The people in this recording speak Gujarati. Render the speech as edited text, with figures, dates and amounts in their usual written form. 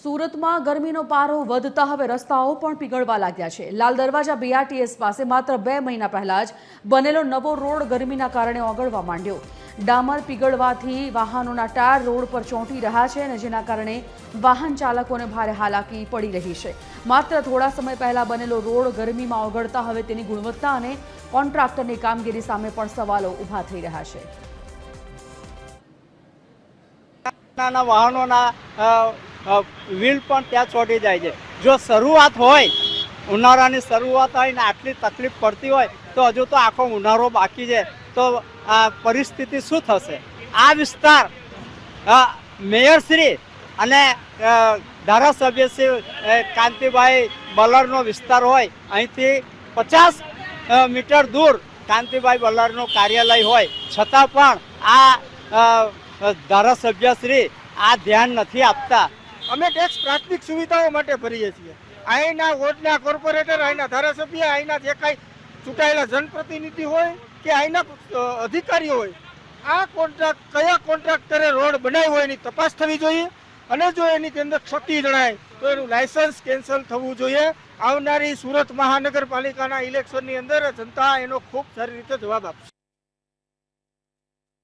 સુરતમાં ગરમીનો પારો વધતા હવે રસ્તાઓ પણ પીગળવા લાગ્યા છે। લાલ દરવાજા BRTS પાસે માત્ર 2 મહિના પહેલા જ બનેલો નવો રોડ ગરમીના કારણે ઓગળવા માંડ્યો। ડામર પીગળવાથી વાહનોના ટાયર રોડ પર ચોંટી રહ્યા છે અને જેના કારણે વાહન ચાલકોને ભારે હાલાકી પડી રહી છે। માત્ર થોડા સમય પહેલા બનેલો રોડ ગરમીમાં ઓગળતા હવે તેની ગુણવત્તા અને કોન્ટ્રાક્ટરની કામગીરી સામે પણ સવાલો ઊભા થઈ રહ્યા છે। નાના વાહનોના વ્હીલ પણ ત્યાં ચોંટી જાય છે। જો શરૂઆત હોય, ઉનાળાની શરૂઆત હોય ને આટલી તકલીફ પડતી હોય તો હજુ તો આખો ઉનાળો બાકી છે, તો આ પરિસ્થિતિ શું થશે? આ વિસ્તાર મેયરશ્રી અને ધારાસભ્ય શ્રી કાંતિભાઈ બલરનો વિસ્તાર હોય, અહીંથી 50 મીટર દૂર કાંતિભાઈ બલરનું કાર્યાલય હોય, છતાં પણ આ ધારાસભ્ય શ્રી આ ધ્યાન નથી આપતા। અમે ટેક્સ પ્રાથમિક સુવિધાઓ માટે ભરીએ છીએ। અહીંના વોર્ડના કોર્પોરેટર, અહીંના ધારાસભ્ય, અહીંના જે કાંઈ ચૂંટાયેલા જનપ્રતિનિધિ હોય કે અહીંના અધિકારીઓ હોય, આ કોન્ટ્રાક્ટ કયા કોન્ટ્રાક્ટરે રોડ બનાવ્યો હોય એની તપાસ થવી જોઈએ અને જો એની અંદર ક્ષતિ જણાય તો એનું લાયસન્સ કેન્સલ થવું જોઈએ। આવનારી સુરત મહાનગરપાલિકાના ઇલેક્શનની અંદર જનતા એનો ખૂબ સારી રીતે જવાબ આપશે।